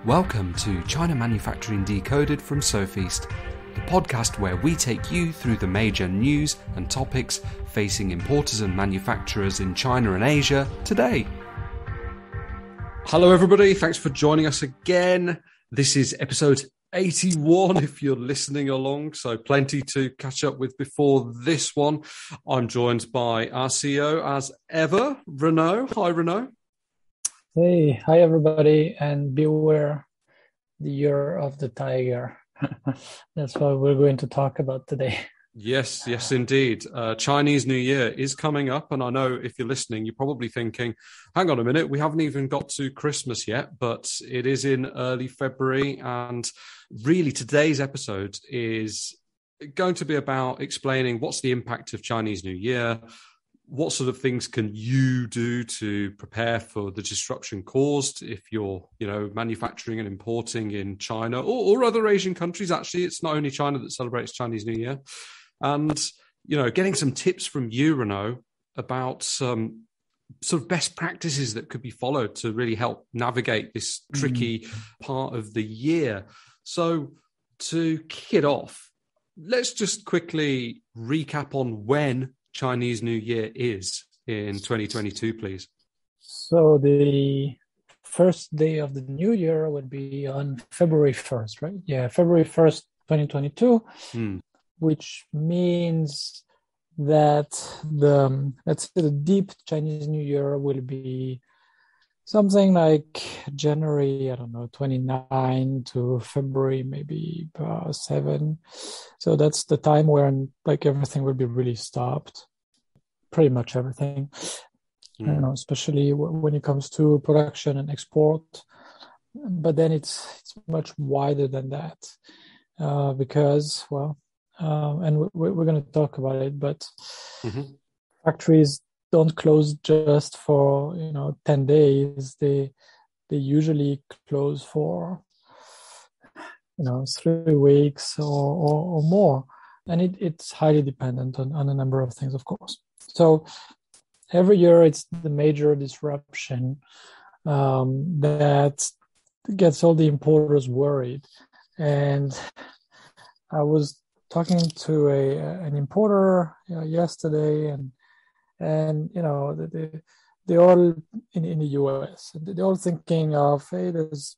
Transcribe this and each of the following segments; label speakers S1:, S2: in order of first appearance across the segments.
S1: Welcome to China Manufacturing Decoded from Sofeast, the podcast where we take you through the major news and topics facing importers and manufacturers in China and Asia today. Hello everybody, thanks for joining us again. This is episode 81 if you're listening along, so plenty to catch up with before this one. I'm joined by our CEO as ever, Renaud. Hi Renaud.
S2: Hey, hi everybody, and beware the year of the tiger. That's what we're going to talk about today.
S1: Yes, indeed. Chinese New Year is coming up, and I know if you're listening, you're probably thinking, hang on a minute, we haven't even got to Christmas yet, but it is in early February, and really today's episode is going to be about explaining what's the impact of Chinese New Year. What sort of things can you do to prepare for the disruption caused if you're, manufacturing and importing in China or other Asian countries? Actually, it's not only China that celebrates Chinese New Year. And, getting some tips from you, Renaud, about some sort of best practices that could be followed to really help navigate this tricky part of the year. So to kick it off, let's just quickly recap on when Chinese New Year is in 2022, please.
S2: So the first day of the new year would be on February 1st, right? Yeah, February 1st, 2022, which means that the deep Chinese New Year will be something like January, 29 to February, maybe 7. So that's the time when everything will be really stopped. Pretty much everything, especially when it comes to production and export. But then it's much wider than that because, and we're going to talk about it, but factories don't close just for 10 days. They usually close for 3 weeks or more, and it's highly dependent on a number of things, of course. So every year it's the major disruption that gets all the importers worried. And I was talking to an importer yesterday, and they all in the US, they're all thinking of, hey, there's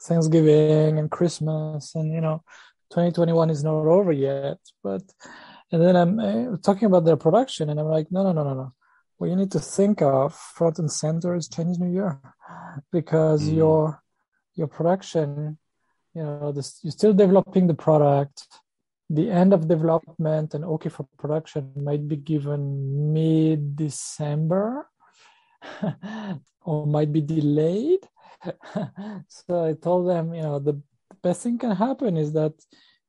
S2: Thanksgiving and Christmas, and 2021 is not over yet. And then I'm talking about their production, and I'm like, no. What you need to think of front and center is Chinese New Year, because your production, you're still developing the product. The end of development and okay for production might be given mid-December or might be delayed. So I told them, the best thing can happen is that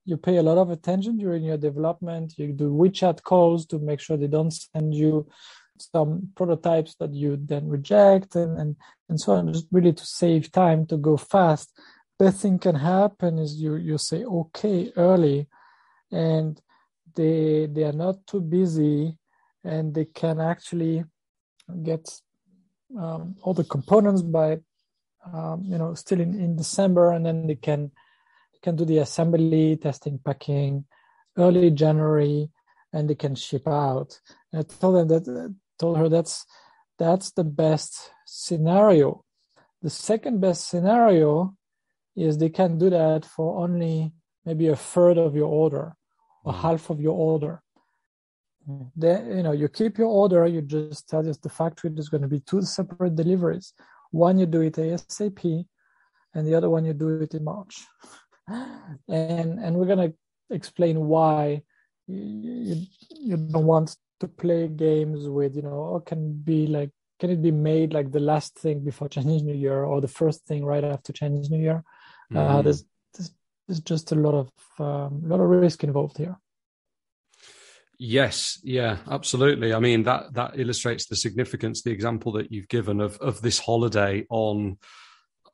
S2: you pay a lot of attention during your development. You do WeChat calls to make sure they don't send you some prototypes that you then reject and so on, just really to save time, to go fast. Best thing can happen is you say okay early, and they are not too busy, and they can actually get all the components by still in December, and then they can do the assembly, testing, packing early January, and they can ship out. And I told her that's the best scenario. The second best scenario is they can do that for only maybe a third of your order or half of your order. Then, you keep your order, you just tell the factory there's going to be 2 separate deliveries. One you do it ASAP, and the other one you do it in March. And we're going to explain why you don't want to play games with, can it be made like the last thing before Chinese New Year or the first thing right after Chinese New Year? There's just a lot of risk involved here.
S1: Yes, yeah, absolutely. I mean, that illustrates the significance, the example that you've given of this holiday on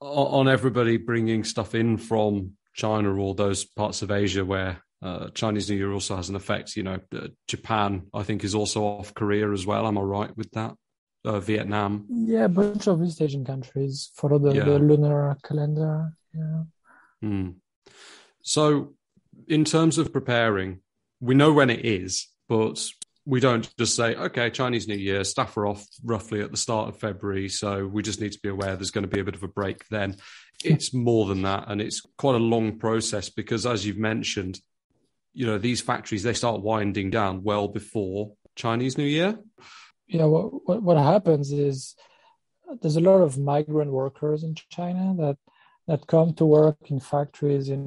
S1: everybody bringing stuff in from China or those parts of Asia where Chinese New Year also has an effect. Japan, I think, is also off. Korea as well. Am I right with that? Vietnam.
S2: Yeah, a bunch of East Asian countries follow the
S1: Yeah.
S2: lunar calendar. Yeah.
S1: Mm. So, in terms of preparing, we know when it is, but we don't just say, okay, Chinese New Year, staff are off roughly at the start of February, so we just need to be aware there's going to be a bit of a break then. It's more than that, and it's quite a long process because, as you've mentioned, these factories, they start winding down well before Chinese New Year.
S2: Yeah, what happens is there's a lot of migrant workers in China that come to work in factories, in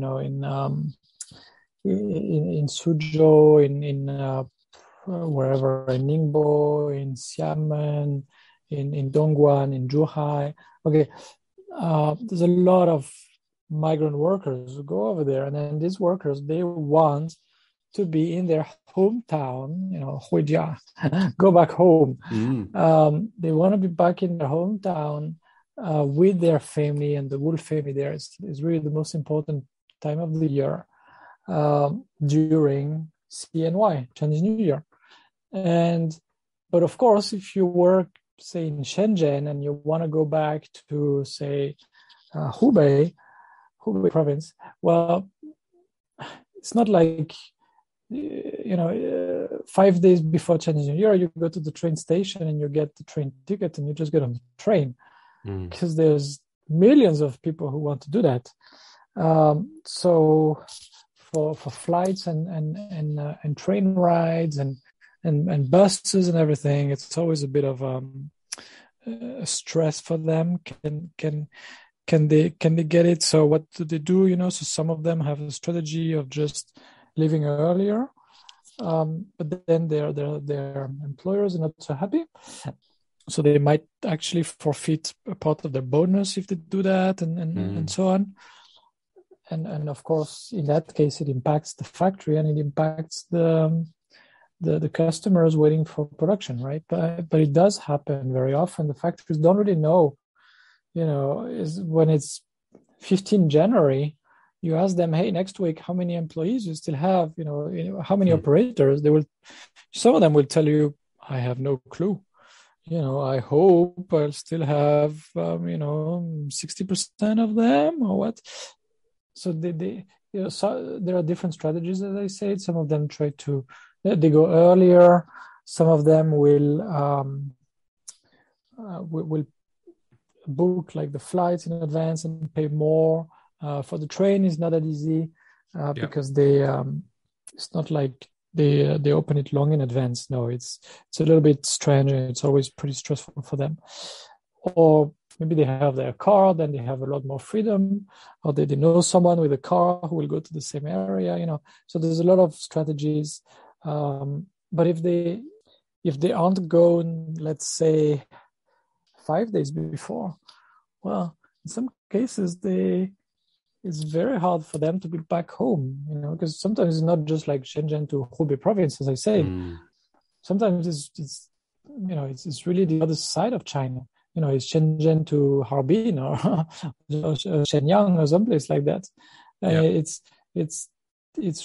S2: Suzhou, in wherever, in Ningbo, in Xiamen, in Dongguan, in Zhuhai. Okay, there's a lot of migrant workers who go over there, and then these workers, they want to be in their hometown, 回家, go back home. They want to be back in their hometown with their family, and the whole family there is really the most important time of the year during CNY, Chinese New Year. But of course, if you work, say, in Shenzhen and you want to go back to, say, Hubei province, well, it's not like 5 days before Chinese New Year, you go to the train station and you get the train ticket and you just get on the train, because there's millions of people who want to do that. So for flights and train rides and buses and everything, it's always a bit of a stress for them. Can they get it? So what do they do? So some of them have a strategy of just leaving earlier, but then their employers are not so happy, so they might actually forfeit a part of their bonus if they do that, and so on. And of course, in that case, it impacts the factory and it impacts the customers waiting for production, right? But it does happen very often. The factories don't really know, is when it's 15 January. You ask them, hey, next week, how many employees you still have? How many operators? Some of them will tell you, I have no clue. I hope I'll still have, 60% of them or what. So so there are different strategies, as I said. Some of them they go earlier. Some of them will book like the flights in advance and pay more. For the train, is not that easy because it's not like they open it long in advance. No, it's a little bit strange, and it's always pretty stressful for them. Or maybe they have their car, then they have a lot more freedom, or they know someone with a car who will go to the same area. So there's a lot of strategies. But if they aren't going, let's say, 5 days before, well, in some cases it's very hard for them to be back home, because sometimes it's not just like Shenzhen to Hubei province, as I said. Sometimes it's really the other side of China. It's Shenzhen to Harbin or Shenyang or someplace like that. It's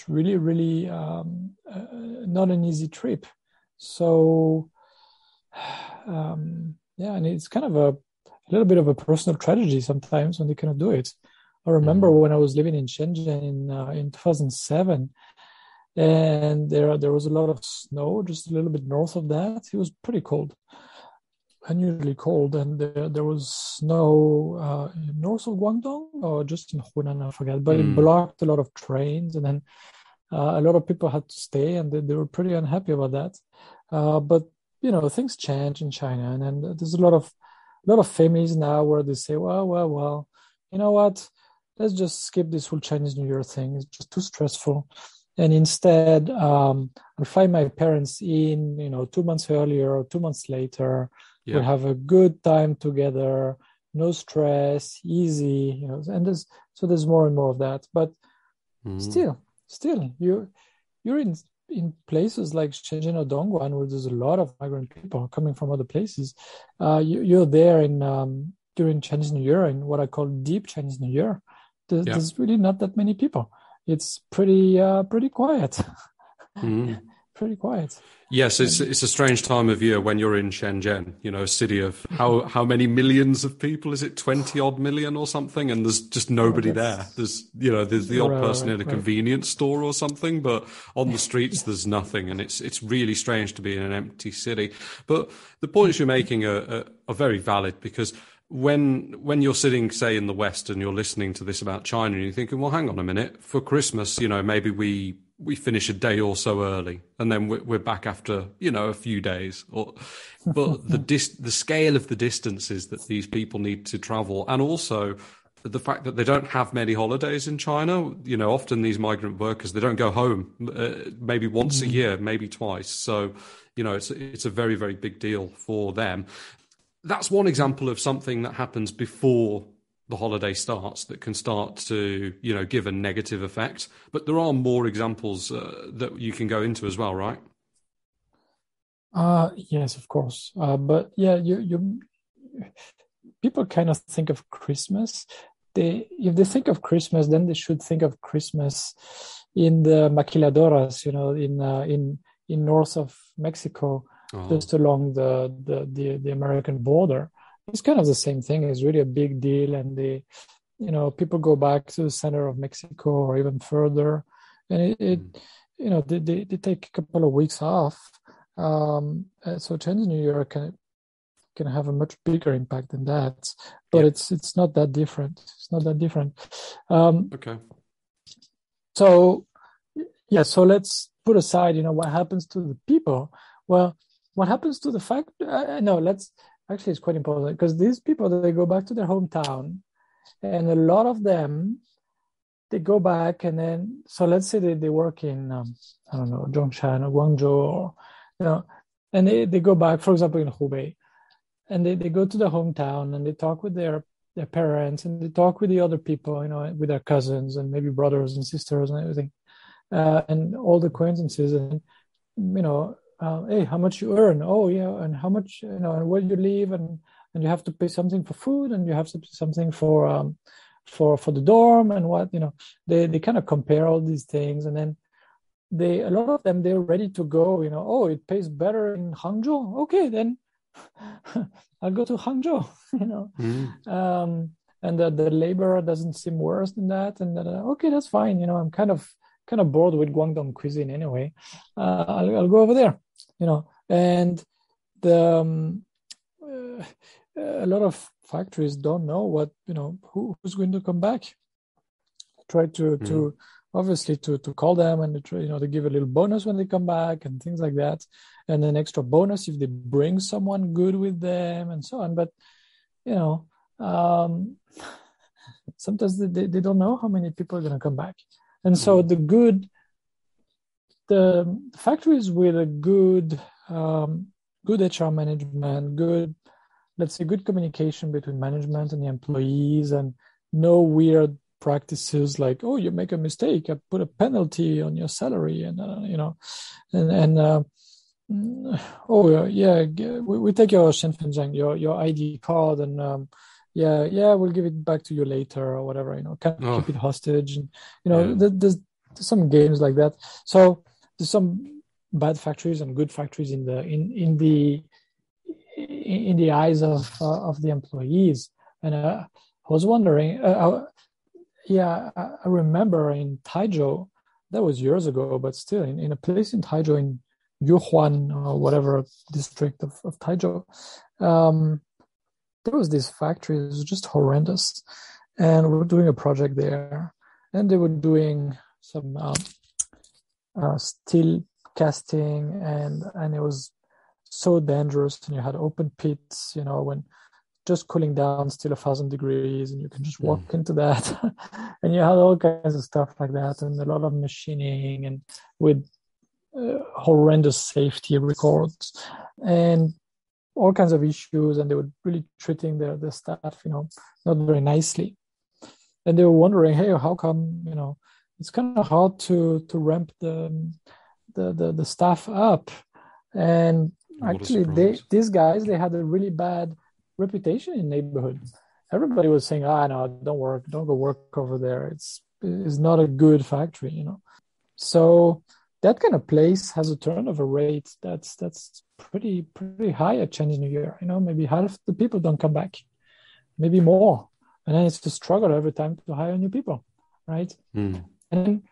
S2: really, really not an easy trip. So, and it's kind of a little bit of a personal tragedy sometimes when they cannot do it. I remember when I was living in Shenzhen in 2007, and there was a lot of snow just a little bit north of that. It was pretty cold, unusually cold, and there was snow north of Guangdong or just in Hunan, I forget. But it blocked a lot of trains, and then a lot of people had to stay, and they were pretty unhappy about that. But things change in China, and then there's a lot of families now where they say, well, you know what? Let's just skip this whole Chinese New Year thing. It's just too stressful. And instead, I'll find my parents in, 2 months earlier or 2 months later. Yeah. We'll have a good time together, no stress, easy, and there's more and more of that. But still, you're in places like Shenzhen or Dongguan where there's a lot of migrant people coming from other places. You're there during Chinese New Year, in what I call deep Chinese New Year. There's really not that many people. It's pretty quiet. pretty quiet.
S1: Yes, it's a strange time of year when you're in Shenzhen, a city of how many millions of people? Is it 20 odd million or something? And there's just nobody there. There's the odd person in a convenience store or something, but on the streets there's nothing, and it's really strange to be in an empty city. But the points you're making are very valid, because when you're sitting, say, in the West and you're listening to this about China, and you're thinking, well, hang on a minute, for Christmas, maybe we finish a day or so early, and then we're back after a few days. But the scale of the distances that these people need to travel, and also the fact that they don't have many holidays in China. Often these migrant workers, they don't go home maybe once a year, maybe twice. So it's a very, very big deal for them. That's one example of something that happens before the holiday starts that can start to, give a negative effect. But there are more examples that you can go into as well, right?
S2: Yes, of course. But yeah, you people kind of think of Christmas. If they think of Christmas, then they should think of Christmas in the maquiladoras, in north of Mexico, just along the American border. It's kind of the same thing. It's really a big deal, and people go back to the center of Mexico or even further, and they take a couple of weeks off. So Chinese New Year can have a much bigger impact than that, but it's not that different. It's not that different.
S1: Okay.
S2: So let's put aside, what happens to the people. Well, what happens to the fact? Actually, it's quite important, because these people, they go back to their hometown, and a lot of them, they go back, and then, so let's say they work in, I don't know, Zhongshan or Guangzhou, or, and they go back, for example, in Hubei, and they go to their hometown, and they talk with their parents, and they talk with the other people, with their cousins and maybe brothers and sisters and everything, and all the acquaintances, and, hey, how much you earn? Oh, yeah, and how much, and where you live, and you have to pay something for food, and you have to pay something for the dorm, and what, they kind of compare all these things, and then a lot of them, they're ready to go, oh, it pays better in Hangzhou. Okay, then I'll go to Hangzhou, and the labor doesn't seem worse than that, and okay, that's fine. I'm kind of bored with Guangdong cuisine anyway. I'll go over there, and a lot of factories don't know what, who's going to come back. Try to obviously to call them, and to give a little bonus when they come back and things like that, and an extra bonus if they bring someone good with them and so on. But sometimes they don't know how many people are going to come back, and so the factories with a good HR management, let's say good communication between management and the employees, and no weird practices like, oh, you make a mistake, I put a penalty on your salary, and oh yeah, we take your Shenfenzheng, your ID card, and we'll give it back to you later or whatever, can't keep it hostage, and there's some games like that. So there's some bad factories and good factories in the eyes of the employees. And I was wondering, I remember in Taizhou, that was years ago, but still in a place in Taizhou, in Yuhuan or whatever district of Taizhou, there was this factory. It was just horrendous, and we were doing a project there, and they were doing some steel casting, and it was so dangerous, and you had open pits, when just cooling down still 1,000 degrees, and you can just walk into that, and you had all kinds of stuff like that, and a lot of machining, and with horrendous safety records, and all kinds of issues, and they were really treating their staff, not very nicely, and they were wondering, hey, how come, it's kind of hard to ramp the staff up, and actually these guys, they had a really bad reputation in the neighborhood. Everybody was saying, no, don't go work over there. It's not a good factory, So that kind of place has a turnover rate that's pretty high at Chinese New Year. Maybe half the people don't come back, maybe more, and then it's a struggle every time to hire new people, right?
S1: Mm.
S2: And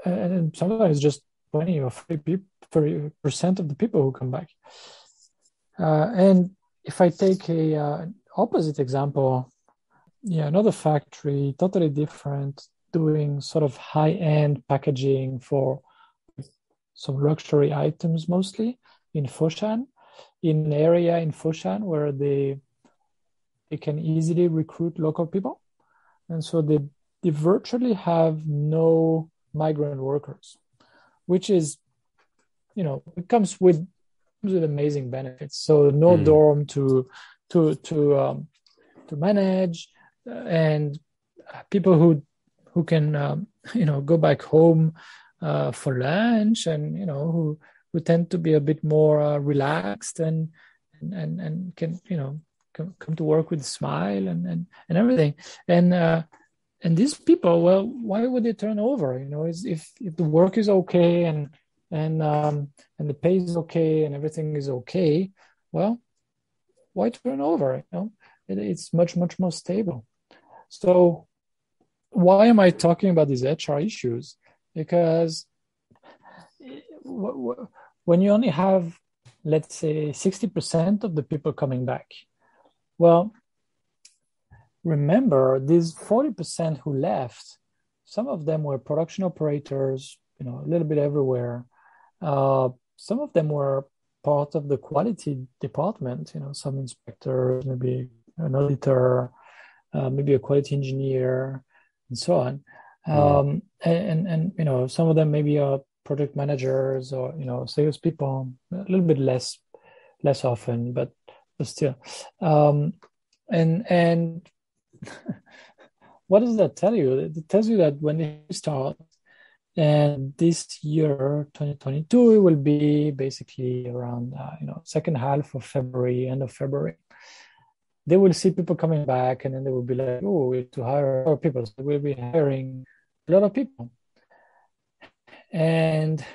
S2: then sometimes just 20 or 30% of the people who come back. And if I take an opposite example, another factory, totally different, doing sort of high-end packaging for some luxury items, mostly in Foshan, in an area in Foshan where they can easily recruit local people. And so they virtually have no migrant workers, which is, it comes with amazing benefits. So no dorm to manage, and people who can go back home for lunch, and who tend to be a bit more relaxed and can come to work with a smile and everything. And these people, well, why would they turn over? If the work is okay and the pay is okay and everything is okay, well, why turn over? It's much more stable. So why am I talking about these HR issues? Because when you only have, let's say, 60% of the people coming back, well, remember these 40% who left, some of them were production operators, a little bit everywhere. Some of them were part of the quality department, some inspectors, maybe an auditor, maybe a quality engineer, and so on. And some of them maybe are project managers or salespeople, a little bit less often, but still. And what does that tell you? It tells you that when they start, and this year, 2022, it will be basically around, second half of February, end of February. They will see people coming back, and then they will be like, oh, we have to hire more people. So we'll be hiring a lot of people. And,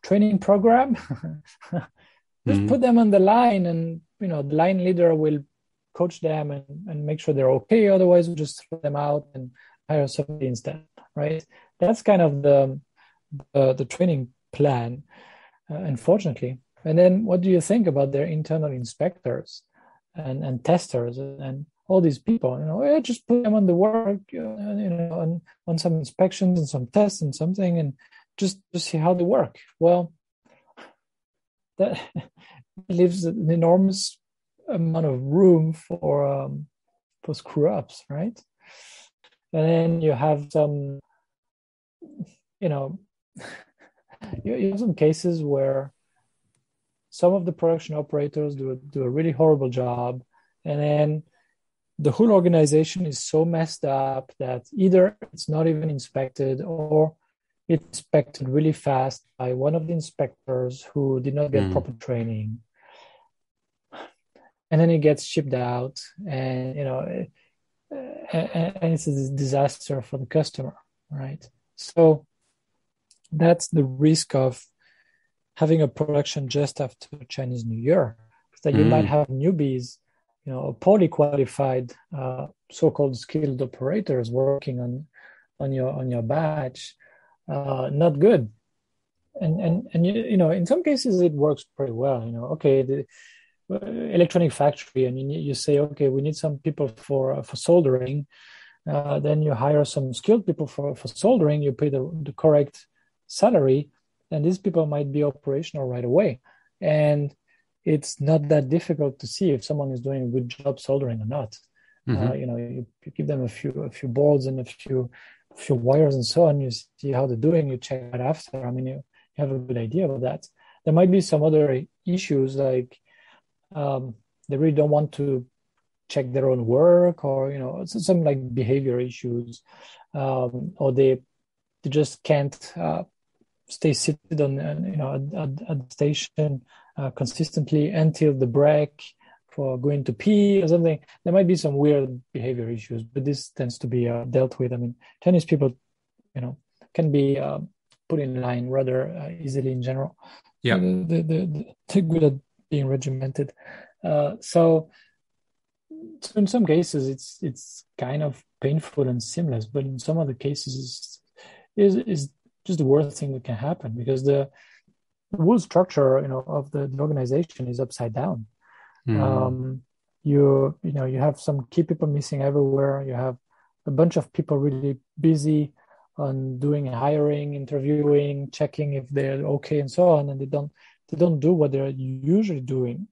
S2: training program, just put them on the line, and, the line leader will coach them and make sure they're okay. Otherwise, we'll just throw them out and hire somebody instead, right? That's kind of the training plan, unfortunately. And then what do you think about their internal inspectors and testers and all these people? Just put them on the work, on some inspections and some tests and something, and just see how they work. Well, that leaves an enormous amount of room for screw ups, right? And then you have some, you have some cases where some of the production operators do a really horrible job, and then the whole organization is so messed up that either it's not even inspected, or it's inspected really fast by one of the inspectors who did not get proper training, and then it gets shipped out, and and it's a disaster for the customer, right? So that's the risk of having a production just after Chinese New Year, that you might have newbies, poorly qualified, so-called skilled operators working on your batch, not good. And in some cases it works pretty well. Okay, the electronic factory, and you say, okay, we need some people for soldering. Then you hire some skilled people for soldering. You pay the correct salary, and these people might be operational right away. And it's not that difficult to see if someone is doing a good job soldering or not. You give them a few boards and a few wires and so on. You see how they're doing. You check it after. I mean, you have a good idea about that. There might be some other issues, like they really don't want to check their own work, or some like behavior issues, or they just can't stay seated on at the station consistently until the break for going to pee or something. There might be some weird behavior issues, but this tends to be dealt with. I mean, Chinese people, can be put in line rather easily in general.
S1: Yeah.
S2: They're good at being regimented. So in some cases, it's kind of painful and seamless, but in some other cases, is just the worst thing that can happen, because the whole structure, of the organization is upside down. You have some key people missing everywhere. You have a bunch of people really busy on doing hiring, interviewing, checking if they're okay, and so on, and they don't do what they're usually doing.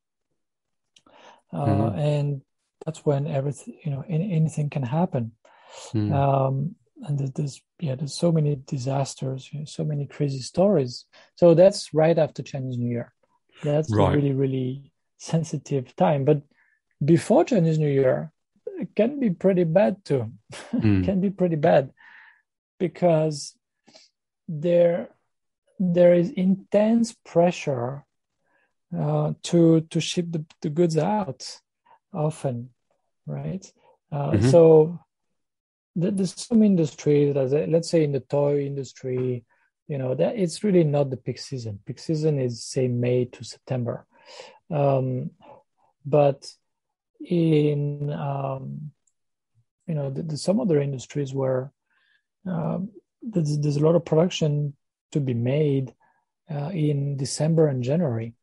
S2: And that's when everything, anything can happen. And there's so many disasters, so many crazy stories. So that's right after Chinese New Year. That's a really, really sensitive time. But before Chinese New Year, it can be pretty bad too. It can be pretty bad, because there is intense pressure to ship the goods out often, right? So there's some industries, let's say in the toy industry, that it's really not the peak season. Peak season is, say, May to September. But in some other industries where there's a lot of production to be made in December and January,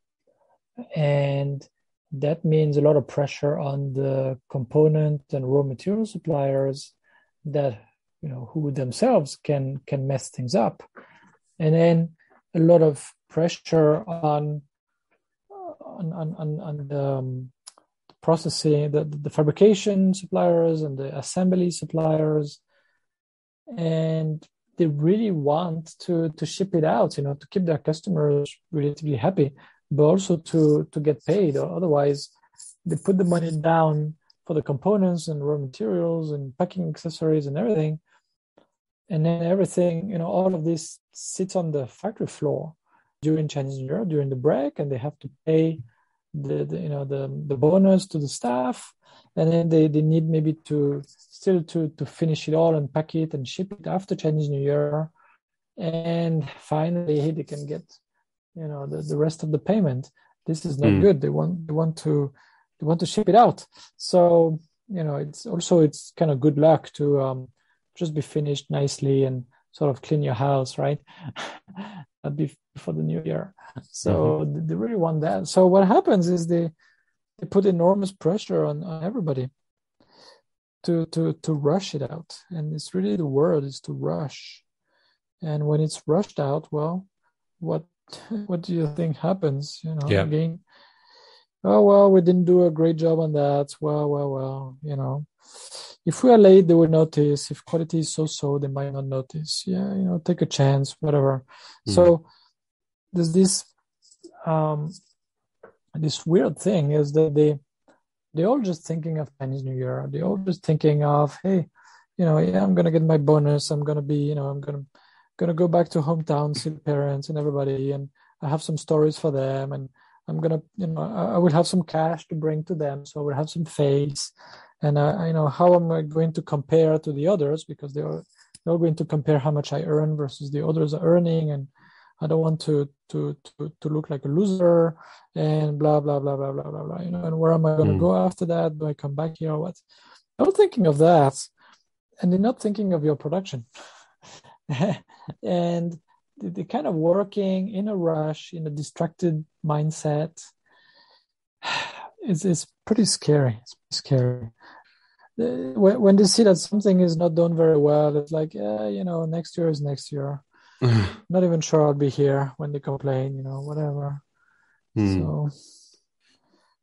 S2: and that means a lot of pressure on the component and raw material suppliers that who themselves can mess things up, and then a lot of pressure on the processing, the fabrication suppliers and the assembly suppliers, and they really want to ship it out, to keep their customers relatively happy, but also to get paid. Or otherwise, they put the money down for the components and raw materials and packing accessories and everything, and then everything, all of this sits on the factory floor during Chinese New Year, during the break, and they have to pay the bonus to the staff, and then they need maybe to finish it all and pack it and ship it after Chinese New Year, and finally they can get the rest of the payment. This is not good. They want to ship it out. So it's kind of good luck to just be finished nicely and sort of clean your house, right? Before the new year. So they really want that. So what happens is they put enormous pressure on everybody to rush it out. And it's really, the word is to rush. And when it's rushed out, well, what do you think happens? Again, oh, well, we didn't do a great job on that. Well, if we are late, they will notice. If quality is so, they might not notice. Yeah, take a chance, whatever. So there's this weird thing is that they're all just thinking of Chinese New Year. They're all just thinking of, hey, I'm gonna get my bonus. I'm gonna be, I'm gonna go back to hometown, see the parents and everybody, and I have some stories for them, and I'm gonna, I will have some cash to bring to them, so I will have some face, and how am I going to compare to the others, because they're going to compare how much I earn versus the others are earning, and I don't want to look like a loser, and blah blah blah blah blah blah blah. And where am I going to go after that? Do I come back here or what? They're not thinking of that, and they're not thinking of your production, and they're kind of working in a rush, in a distracted mindset. It's pretty scary. It's scary. When they see that something is not done very well, it's like, next year is next year. Not even sure I'll be here when they complain, whatever.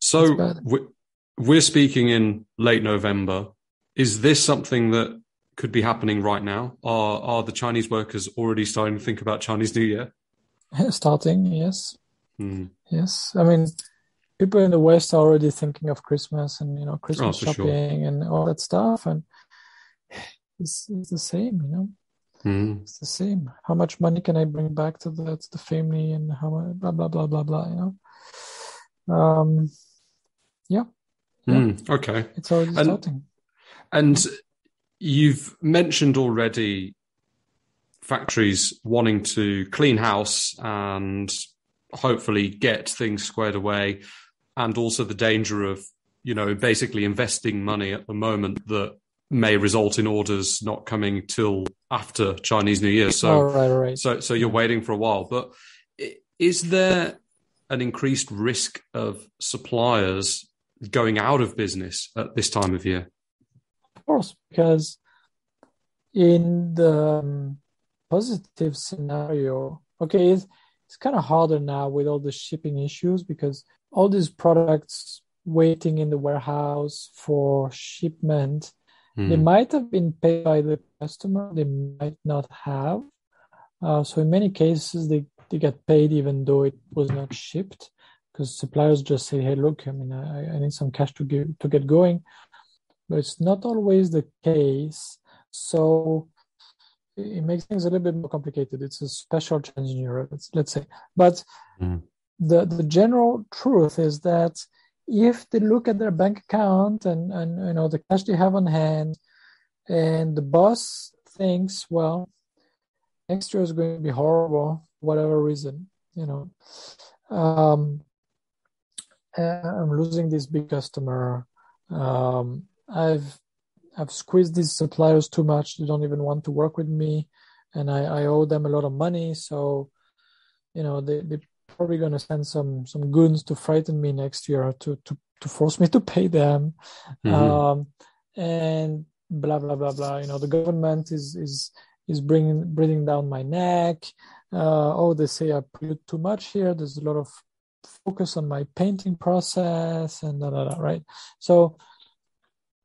S1: So we're speaking in late November. Is this something that could be happening right now? Are the Chinese workers already starting to think about Chinese New Year?
S2: Starting, yes. Yes. I mean, people in the West are already thinking of Christmas and, Christmas shopping and all that stuff. And it's the same, It's the same. How much money can I bring back to the family, and how much, blah, blah, blah, blah, blah, Yeah.
S1: Okay.
S2: It's already starting.
S1: And you've mentioned already factories wanting to clean house and hopefully get things squared away, and also the danger of, basically investing money at the moment that may result in orders not coming till after Chinese New Year. So,
S2: right.
S1: So you're waiting for a while. But is there an increased risk of suppliers going out of business at this time of year?
S2: Of course, because in the positive scenario, okay, it's kind of harder now with all the shipping issues, because all these products waiting in the warehouse for shipment, they might have been paid by the customer, they might not have. So in many cases, they get paid even though it was not shipped, because suppliers just say, hey, look, I mean, I need some cash to get going. But it's not always the case. So it makes things a little bit more complicated. It's a special challenge in Europe, let's say. But the general truth is that if they look at their bank account and the cash they have on hand, and the boss thinks, well, next year is going to be horrible, whatever reason, I'm losing this big customer. I've squeezed these suppliers too much. They don't even want to work with me, and I owe them a lot of money. So, they're probably going to send some goons to frighten me next year to force me to pay them, and blah blah blah blah. The government is breathing down my neck. They say I pollute too much here. There's a lot of focus on my painting process and right. So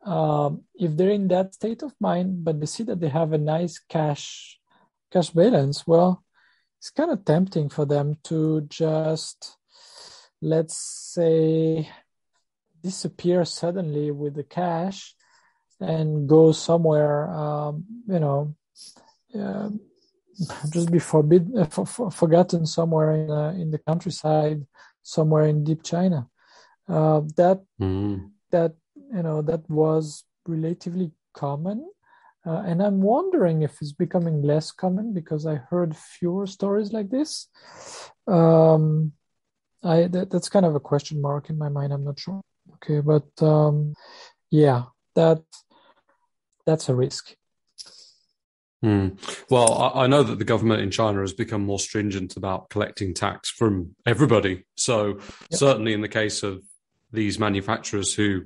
S2: if they're in that state of mind, but they see that they have a nice cash balance, well, it's kind of tempting for them to just, let's say, disappear suddenly with the cash and go somewhere, just be forgotten somewhere in the countryside, somewhere in deep China. That was relatively common, and I'm wondering if it's becoming less common, because I heard fewer stories like this. That's kind of a question mark in my mind. I'm not sure. Okay, but that's a risk.
S1: Well, I know that the government in China has become more stringent about collecting tax from everybody. So certainly in the case of these manufacturers who,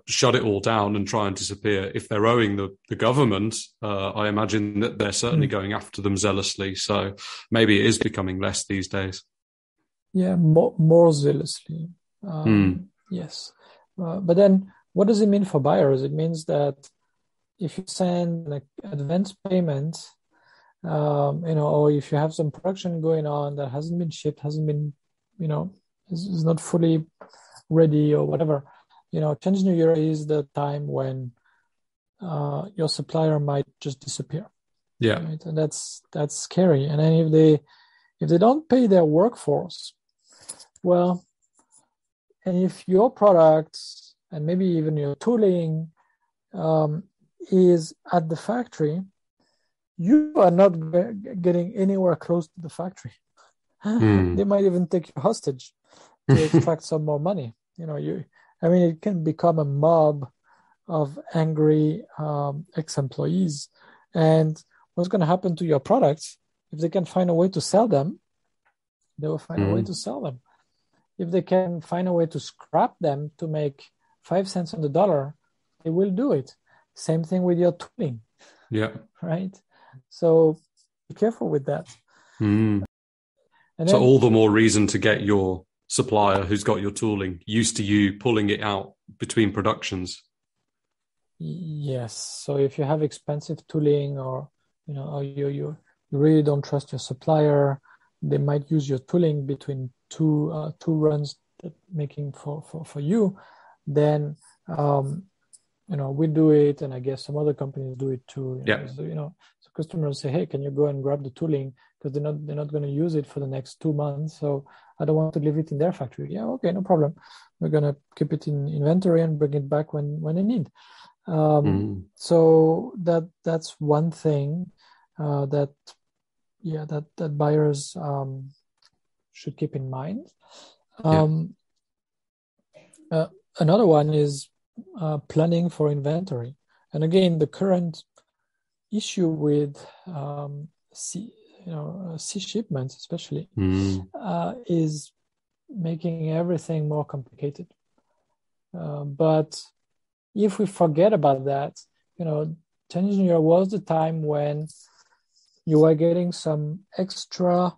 S1: shut it all down and try and disappear, if they're owing the government, I imagine that they're certainly going after them zealously. So maybe it is becoming less these days.
S2: Yeah, more zealously. Yes. But then what does it mean for buyers? It means that if you send an advance payment, or if you have some production going on that hasn't been shipped, is not fully ready or whatever, Chinese New Year is the time when your supplier might just disappear.
S1: Yeah.
S2: Right? And that's scary. And then if they don't pay their workforce, well, and if your products and maybe even your tooling is at the factory, you are not getting anywhere close to the factory. They might even take you hostage to extract some more money. It can become a mob of angry ex-employees. And what's going to happen to your products? If they can find a way to sell them, they will find a way to sell them. If they can find a way to scrap them to make 5 cents on the dollar, they will do it. Same thing with your tooling.
S1: Yeah.
S2: Right? So be careful with that.
S1: And so all the more reason to get your supplier who's got your tooling used to you pulling it out between productions.
S2: Yes. So if you have expensive tooling, or you really don't trust your supplier, they might use your tooling between two runs that making for you. Then we do it, and I guess some other companies do it too. So customers say, hey, can you go and grab the tooling, because they're not going to use it for the next 2 months, so I don't want to leave it in their factory. Yeah, okay, no problem. We're going to keep it in inventory and bring it back when they need. So that's one thing that that buyers should keep in mind. Another one is planning for inventory. And again, the current issue with sea shipments, especially, is making everything more complicated. But if we forget about that, Chinese New Year was the time when you were getting some extra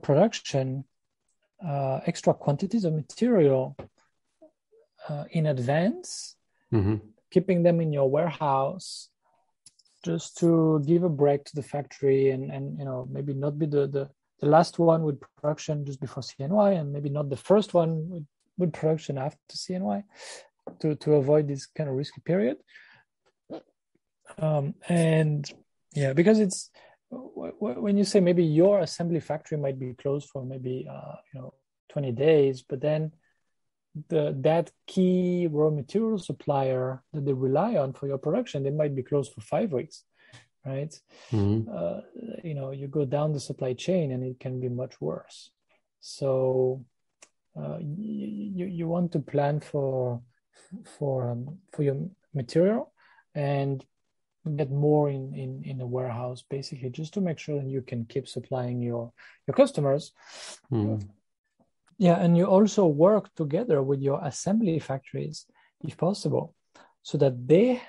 S2: production, extra quantities of material in advance, keeping them in your warehouse just to give a break to the factory and maybe not be the last one with production just before CNY, and maybe not the first one with production after CNY, to avoid this kind of risky period. Because it's when you say maybe your assembly factory might be closed for maybe 20 days, but then that key raw material supplier that they rely on for your production, they might be closed for 5 weeks, right? You go down the supply chain and it can be much worse. So you want to plan for your material and get more in the warehouse, basically, just to make sure that you can keep supplying your customers. And you also work together with your assembly factories, if possible, so that they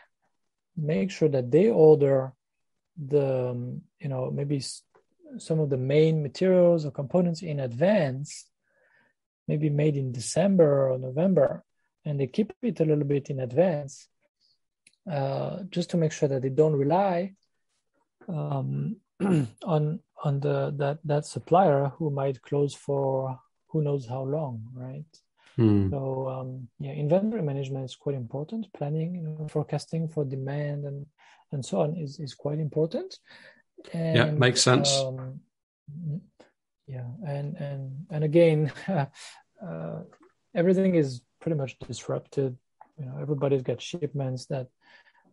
S2: make sure that they order the maybe some of the main materials or components in advance, maybe made in December or November, and they keep it a little bit in advance, just to make sure that they don't rely on that supplier who might close for who knows how long, right? So inventory management is quite important. Planning, forecasting for demand and so on is quite important. And,
S1: makes sense.
S2: And again, everything is pretty much disrupted. Everybody's got shipments that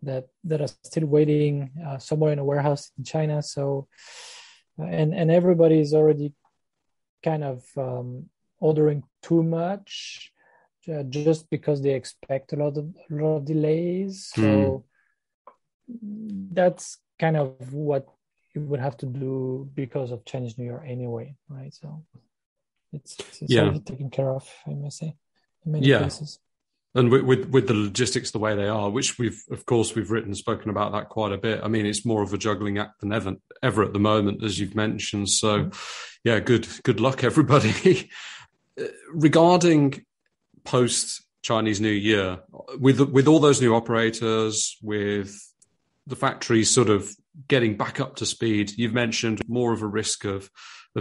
S2: are still waiting somewhere in a warehouse in China. So, and everybody is already kind of ordering too much just because they expect a lot of delays. So that's kind of what you would have to do because of Chinese New Year anyway, right? So it's already taken care of, I must say, in many cases.
S1: And with the logistics the way they are, which we've written and spoken about that quite a bit. I mean, it's more of a juggling act than ever at the moment, as you've mentioned. So, good luck, everybody. Regarding post Chinese New Year, with all those new operators, with the factories sort of getting back up to speed, you've mentioned more of a risk of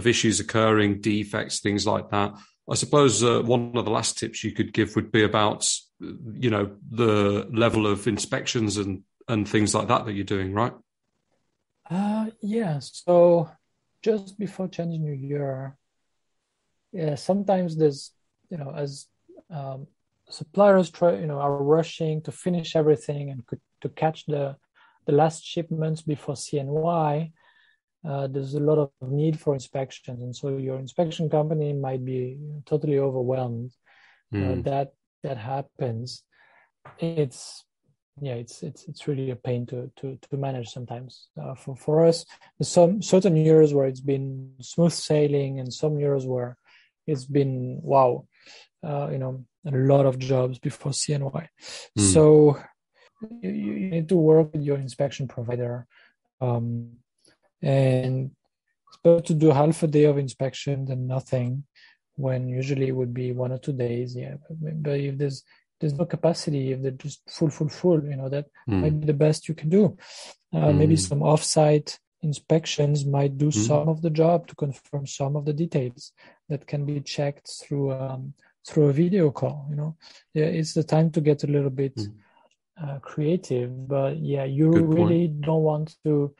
S1: issues occurring, defects, things like that. I suppose one of the last tips you could give would be about, the level of inspections and things like that you're doing, right?
S2: So just before Chinese New Year, sometimes there's, as suppliers are rushing to finish everything and to catch the last shipments before CNY. There's a lot of need for inspections, and so your inspection company might be totally overwhelmed. That happens. It's really a pain to manage sometimes. For us, there's some certain years where it's been smooth sailing, and some years where it's been a lot of jobs before CNY. So you need to work with your inspection provider. And it's better to do half a day of inspection than nothing, when usually it would be 1 or 2 days. But if there's no capacity, if they're just full, that might be the best you can do. Maybe some offsite inspections might do some of the job to confirm some of the details that can be checked through a video call. It's the time to get a little bit creative, but you really don't want to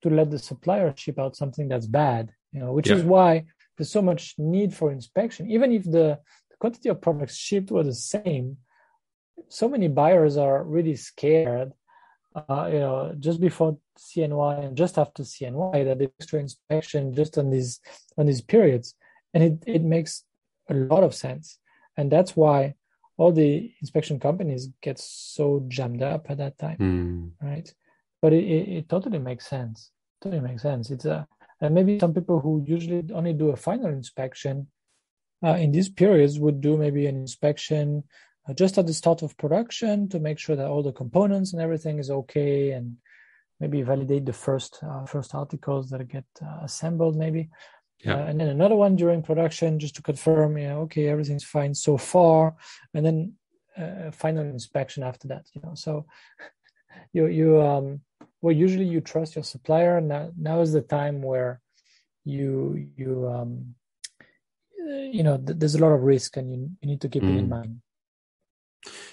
S2: let the supplier ship out something that's bad, which is why there's so much need for inspection. Even if the quantity of products shipped were the same, so many buyers are really scared just before CNY and just after CNY, that they do extra inspection just on these periods, and it makes a lot of sense, and that's why all the inspection companies get so jammed up at that time, right? But it totally makes sense. Totally makes sense. And maybe some people who usually only do a final inspection in these periods would do maybe an inspection just at the start of production to make sure that all the components and everything is okay, and maybe validate the first articles that get assembled maybe. Yeah. And then another one during production just to confirm, okay, everything's fine so far, and then final inspection after that. So usually you trust your supplier. Now is the time where there's a lot of risk, and you need to keep it in mind.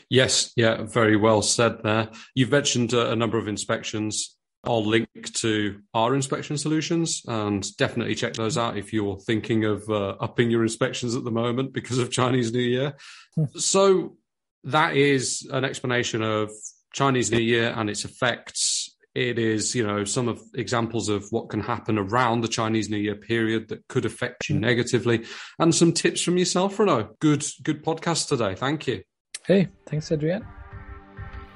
S1: Yes, yeah, very well said there. You've mentioned a number of inspections. I'll link to our inspection solutions, and definitely check those out if you're thinking of upping your inspections at the moment because of Chinese New Year. So that is an explanation of Chinese New Year and its effects. It is, some of examples of what can happen around the Chinese New Year period that could affect you negatively, and some tips from yourself, Renaud. Good podcast today. Thank you.
S2: Hey, thanks, Adrian.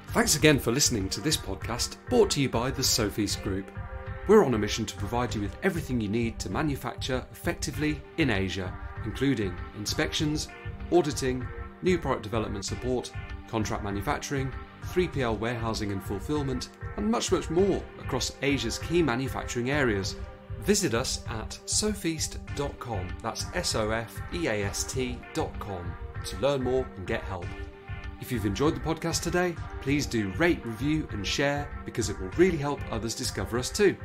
S1: Thanks again for listening to this podcast brought to you by the Sofeast Group. We're on a mission to provide you with everything you need to manufacture effectively in Asia, including inspections, auditing, new product development support, contract manufacturing, 3PL warehousing and fulfillment, and much, much more across Asia's key manufacturing areas. Visit us at sofeast.com, that's SOFEAST.com, to learn more and get help. If you've enjoyed the podcast today, please do rate, review and share, because it will really help others discover us too.